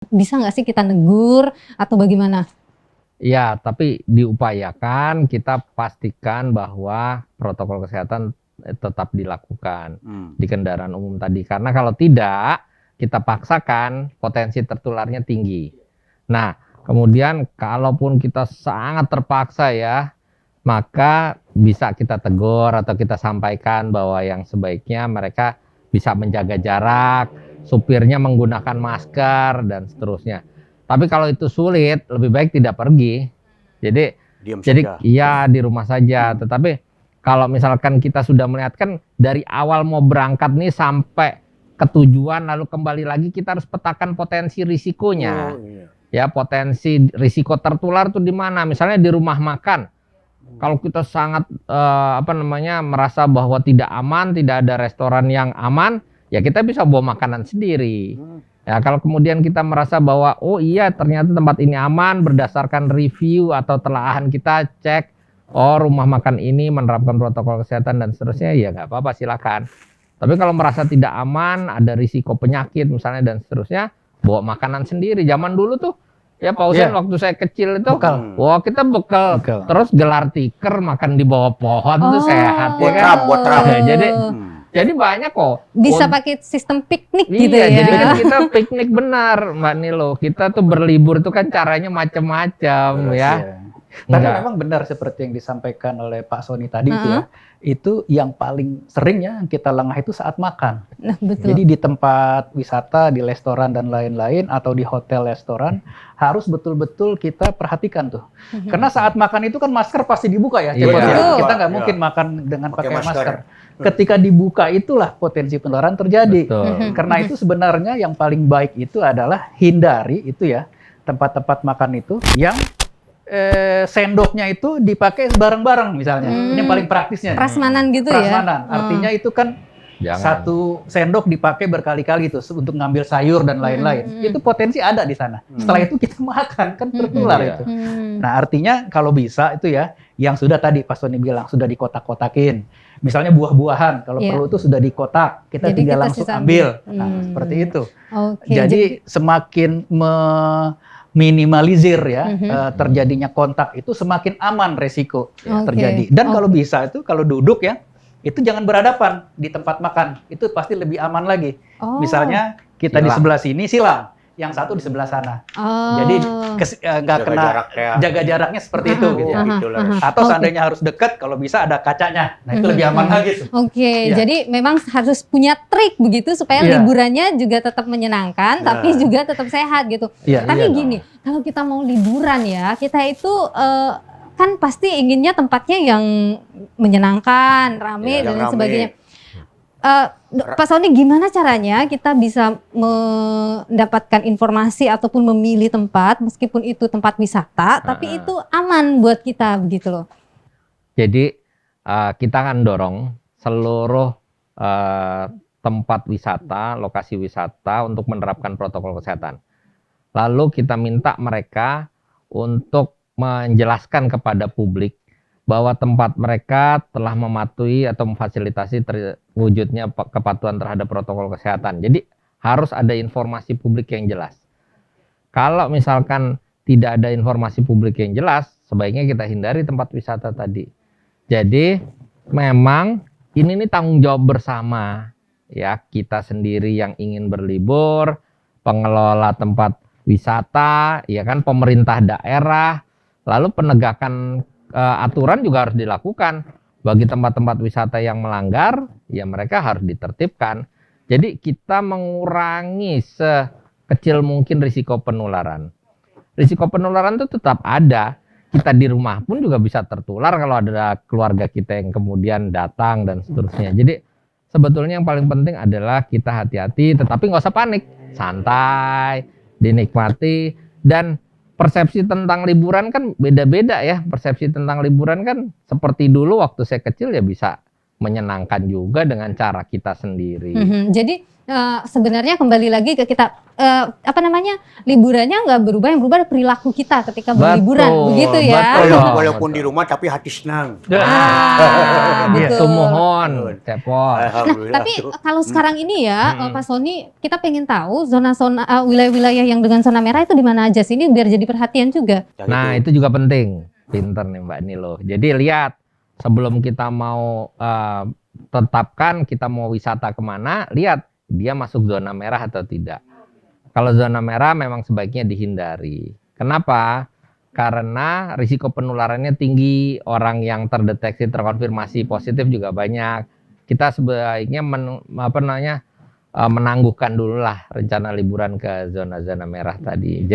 Bisa nggak sih kita negur atau bagaimana? Ya, tapi diupayakan kita pastikan bahwa protokol kesehatan tetap dilakukan di kendaraan umum tadi. Karena kalau tidak, kita paksakan potensi tertularnya tinggi. Nah, kemudian kalaupun kita sangat terpaksa ya, maka bisa kita tegur atau kita sampaikan bahwa yang sebaiknya mereka bisa menjaga jarak, supirnya menggunakan masker, dan seterusnya. Tapi kalau itu sulit, lebih baik tidak pergi. Jadi saja. iya di rumah saja. Tetapi kalau misalkan kita sudah melihat kan dari awal mau berangkat nih sampai ke tujuan lalu kembali lagi, kita harus petakan potensi risikonya. Ya, potensi risiko tertular tuh di mana? Misalnya di rumah makan. Kalau kita sangat merasa bahwa tidak aman, tidak ada restoran yang aman, ya kita bisa bawa makanan sendiri. Ya, kalau kemudian kita merasa bahwa oh iya ternyata tempat ini aman berdasarkan review atau telaahan kita cek, oh rumah makan ini menerapkan protokol kesehatan dan seterusnya, ya nggak apa-apa silakan. Tapi kalau merasa tidak aman, ada risiko penyakit misalnya dan seterusnya, bawa makanan sendiri. Zaman dulu tuh ya Pak Husein waktu saya kecil itu, wah kita bekal, terus gelar tikar makan di bawah pohon tuh sehat ya kan. Buat Jadi banyak kok. Bisa pakai sistem piknik iya, gitu ya. Jadi kan kita piknik benar, Mbak Nilo. Kita tuh berlibur tuh kan caranya macam-macam ya. Tapi memang benar seperti yang disampaikan oleh Pak Sony tadi itu ya. Itu yang paling sering ya kita lengah itu saat makan. Nah, betul. Jadi di tempat wisata, di restoran dan lain-lain atau di hotel restoran harus betul-betul kita perhatikan tuh. Karena saat makan itu kan masker pasti dibuka ya. Kita nggak mungkin makan dengan pakai masker. Ketika dibuka itulah potensi penularan terjadi. Karena itu sebenarnya yang paling baik itu adalah hindari itu ya tempat-tempat makan itu yang sendoknya itu dipakai bareng-bareng misalnya. Ini yang paling praktisnya. Prasmanan gitu ya. Prasmanan. Artinya itu kan satu sendok dipakai berkali-kali itu untuk ngambil sayur dan lain-lain. Itu potensi ada di sana. Setelah itu kita makan kan tertular itu. Nah, artinya kalau bisa itu ya yang sudah tadi Pak Sony bilang sudah dikotak-kotakin. Misalnya buah-buahan kalau perlu itu sudah dikotak, kita tinggal langsung ambil. Nah, seperti itu. Jadi semakin minimalisir ya terjadinya kontak itu semakin aman resiko terjadi. Dan kalau bisa itu kalau duduk ya itu jangan berhadapan di tempat makan, itu pasti lebih aman lagi. Misalnya kita di sebelah sini silang, yang satu di sebelah sana. Jadi nggak kena jaga jaraknya seperti itu gitu ya. Atau seandainya harus dekat, kalau bisa ada kacanya. Nah itu lebih aman lagi. Jadi memang harus punya trik begitu supaya liburannya juga tetap menyenangkan, tapi juga tetap sehat gitu. Tapi gini, kalau kita mau liburan ya, kita itu kan pasti inginnya tempatnya yang menyenangkan, rame dan lain sebagainya. Pak Sony, gimana caranya kita bisa mendapatkan informasi ataupun memilih tempat meskipun itu tempat wisata, tapi itu aman buat kita begitu loh? Jadi kita akan dorong seluruh tempat wisata, lokasi wisata untuk menerapkan protokol kesehatan. Lalu kita minta mereka untuk menjelaskan kepada publik bahwa tempat mereka telah mematuhi atau memfasilitasi terwujudnya kepatuhan terhadap protokol kesehatan. Jadi harus ada informasi publik yang jelas. Kalau misalkan tidak ada informasi publik yang jelas, sebaiknya kita hindari tempat wisata tadi. Jadi memang ini nih tanggung jawab bersama ya, kita sendiri yang ingin berlibur, pengelola tempat wisata, ya kan, pemerintah daerah, lalu penegakan aturan juga harus dilakukan. Bagi tempat-tempat wisata yang melanggar, ya mereka harus ditertibkan. Jadi kita mengurangi sekecil mungkin risiko penularan. Risiko penularan itu tetap ada. Kita di rumah pun juga bisa tertular kalau ada keluarga kita yang kemudian datang dan seterusnya. Jadi sebetulnya yang paling penting adalah kita hati-hati, tetapi nggak usah panik. Santai, dinikmati, dan persepsi tentang liburan kan beda-beda ya. Persepsi tentang liburan kan seperti dulu waktu saya kecil ya bisa menyenangkan juga dengan cara kita sendiri. Jadi sebenarnya kembali lagi ke kita liburannya nggak berubah, yang berubah perilaku kita ketika berliburan, begitu ya. Walaupun di rumah tapi hati senang. Betul. Mohon, cepol. Tapi kalau sekarang ini ya, Pak Sony, kita pengen tahu zona-zona wilayah-wilayah yang dengan zona merah itu di mana aja sih, ini biar jadi perhatian juga. Nah, itu juga penting. Pinter nih Mbak Nilo. Jadi lihat sebelum kita mau tetapkan kita mau wisata kemana, lihat dia masuk zona merah atau tidak. Kalau zona merah memang sebaiknya dihindari. Kenapa? Karena risiko penularannya tinggi, orang yang terdeteksi terkonfirmasi positif juga banyak. Kita sebaiknya menangguhkan dulu lah rencana liburan ke zona-zona merah tadi.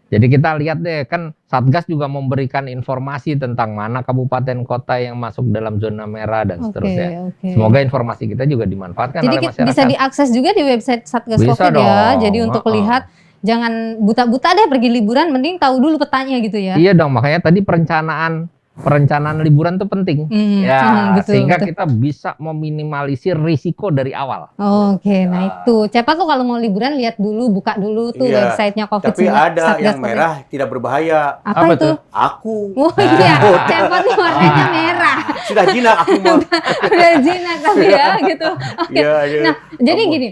Jadi kita lihat deh, kan Satgas juga memberikan informasi tentang mana kabupaten kota yang masuk dalam zona merah dan seterusnya. Semoga informasi kita juga dimanfaatkan oleh masyarakat. Bisa diakses juga di website Satgas Covid ya. Jadi untuk lihat, jangan buta-buta deh pergi liburan, mending tahu dulu petanya gitu ya. Iya dong, makanya tadi perencanaan liburan itu penting, sehingga kita bisa meminimalisir risiko dari awal. Nah itu, cepat tuh kalau mau liburan lihat dulu, buka dulu tuh websitenya COVID-19. Tapi ada yang merah tidak berbahaya. Apa itu? Aku. Cepat nih warnanya merah. Sudah jinak aku mah. Sudah jinak tapi ya gitu. Nah, jadi gini.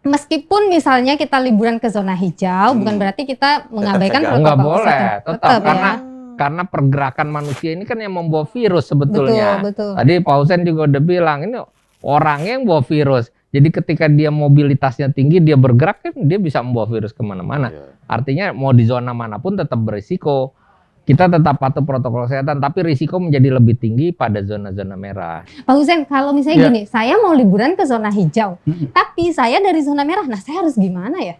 Meskipun misalnya kita liburan ke zona hijau, bukan berarti kita mengabaikan protokol kesehatan. Tetap, karena pergerakan manusia ini kan yang membawa virus sebetulnya. Betul. Tadi Pak Husein juga udah bilang, ini orangnya yang bawa virus. Jadi ketika dia mobilitasnya tinggi, dia bergerak kan dia bisa membawa virus kemana-mana. Artinya mau di zona manapun tetap berisiko. Kita tetap patuh protokol kesehatan, tapi risiko menjadi lebih tinggi pada zona-zona merah. Pak Husein, kalau misalnya gini, saya mau liburan ke zona hijau, tapi saya dari zona merah, nah saya harus gimana ya?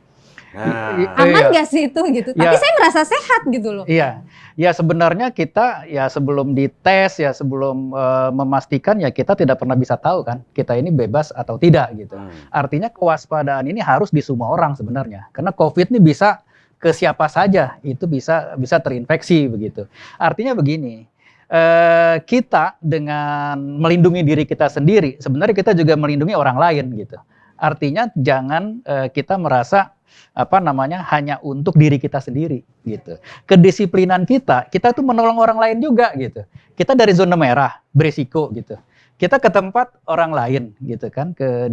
Aman gak sih itu gitu? Tapi saya merasa sehat gitu loh. Ya sebenarnya kita ya sebelum dites ya sebelum memastikan ya kita tidak pernah bisa tahu kan kita ini bebas atau tidak gitu. Artinya kewaspadaan ini harus di semua orang sebenarnya. Karena COVID ini bisa ke siapa saja, itu bisa terinfeksi begitu. Artinya begini, kita dengan melindungi diri kita sendiri, sebenarnya kita juga melindungi orang lain gitu. Artinya jangan kita merasa hanya untuk diri kita sendiri gitu. Kedisiplinan kita tuh menolong orang lain juga gitu. Kita dari zona merah berisiko gitu. Kita ke tempat orang lain gitu kan, ke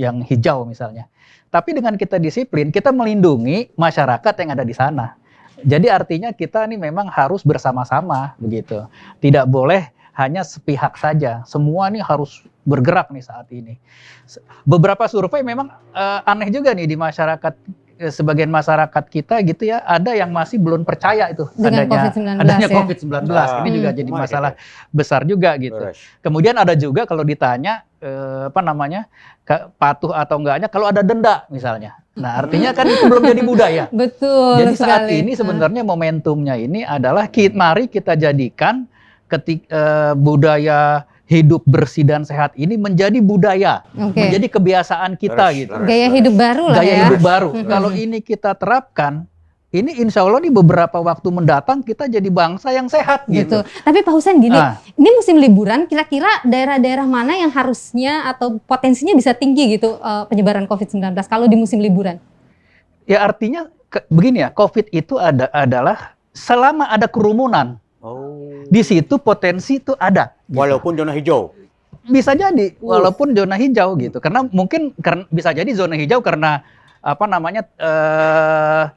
yang hijau misalnya. Tapi dengan kita disiplin, kita melindungi masyarakat yang ada di sana. Jadi artinya kita ini memang harus bersama-sama begitu. Tidak boleh hanya sepihak saja. Semua ini harus bergerak nih saat ini. Beberapa survei memang aneh juga nih di masyarakat, sebagian masyarakat kita gitu ya, ada yang masih belum percaya itu adanya COVID-19. Ini juga jadi masalah besar juga gitu. Kemudian ada juga kalau ditanya patuh atau enggaknya kalau ada denda misalnya. Nah, artinya kan itu belum jadi budaya. Betul. Jadi saat ini sebenarnya momentumnya ini adalah mari kita jadikan budaya hidup bersih dan sehat ini menjadi budaya, menjadi kebiasaan kita gitu. Gaya hidup baru lah Gaya hidup baru. Kalau ini kita terapkan, ini insya Allah nih beberapa waktu mendatang kita jadi bangsa yang sehat gitu. Tapi Pak Husein gini, ini musim liburan, kira-kira daerah-daerah mana yang harusnya atau potensinya bisa tinggi gitu penyebaran COVID-19 kalau di musim liburan? Ya artinya begini ya, COVID itu adalah selama ada kerumunan. Di situ potensi itu ada. Gitu. Walaupun zona hijau. Bisa jadi, walaupun zona hijau gitu. Karena mungkin bisa jadi zona hijau karena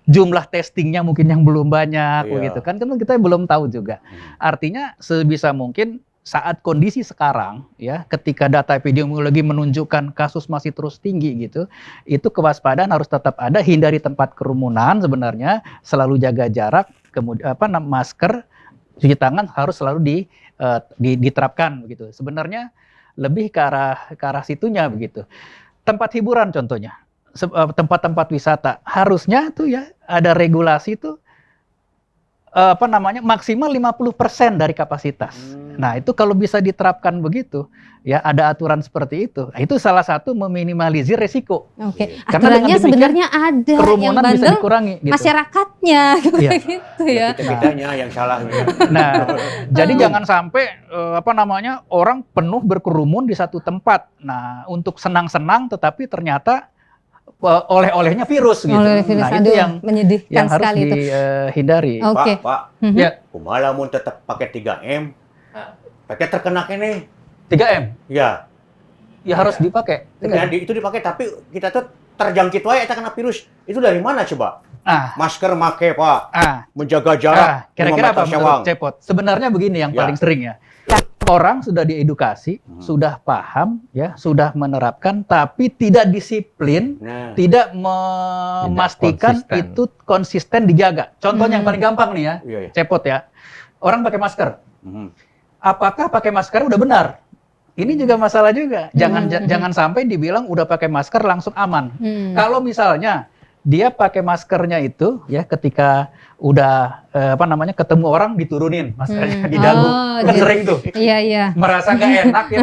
jumlah testingnya mungkin yang belum banyak begitu kan kita belum tahu juga. Artinya sebisa mungkin saat kondisi sekarang ya, ketika data epidemiologi menunjukkan kasus masih terus tinggi gitu, itu kewaspadaan harus tetap ada, hindari tempat kerumunan sebenarnya, selalu jaga jarak, kemudian masker, cuci tangan harus selalu diterapkan begitu. Sebenarnya lebih ke arah situnya begitu. Tempat hiburan contohnya, tempat-tempat wisata harusnya tuh ya ada regulasi tuh maksimal 50% dari kapasitas. Nah, itu kalau bisa diterapkan begitu, ya ada aturan seperti itu. Nah, itu salah satu meminimalisir resiko. Oke. Karena Aturannya sebenarnya ada, yang kerumunan bisa bandel dikurangi gitu. masyarakatnya Iya. gitu ya. Kita-kitanya yang salah. Nah, jadi jangan sampai orang penuh berkerumun di satu tempat. Nah, untuk senang-senang tetapi ternyata oleh-olehnya virus gitu. Oleh virus, Nah, itu yang menyedihkan harus sekali itu. dihindari. Oke. Pak, Ya, kumaha mun tetap pakai 3M. Pakai terkena kene. 3M. Ya. Ya harus dipakai. Ya, itu dipakai tapi kita tuh terjangkit wae eta kena virus. Itu dari mana coba? Masker make, Pak. Menjaga jarak. Kira-kira 5 meter apa sewang. menurut Cepot? Sebenarnya begini yang paling sering ya. Orang sudah diedukasi, sudah paham, ya, sudah menerapkan, tapi tidak disiplin, tidak memastikan itu konsisten dijaga. Contohnya yang paling gampang nih ya, Cepot ya. Orang pakai masker. Apakah pakai masker udah benar? Ini juga masalah juga. Jangan sampai dibilang udah pakai masker langsung aman. Kalau misalnya dia pakai maskernya itu ya ketika udah ketemu orang diturunin maskernya di dagu. Kan sering tuh. Iya. Merasa nggak enak ya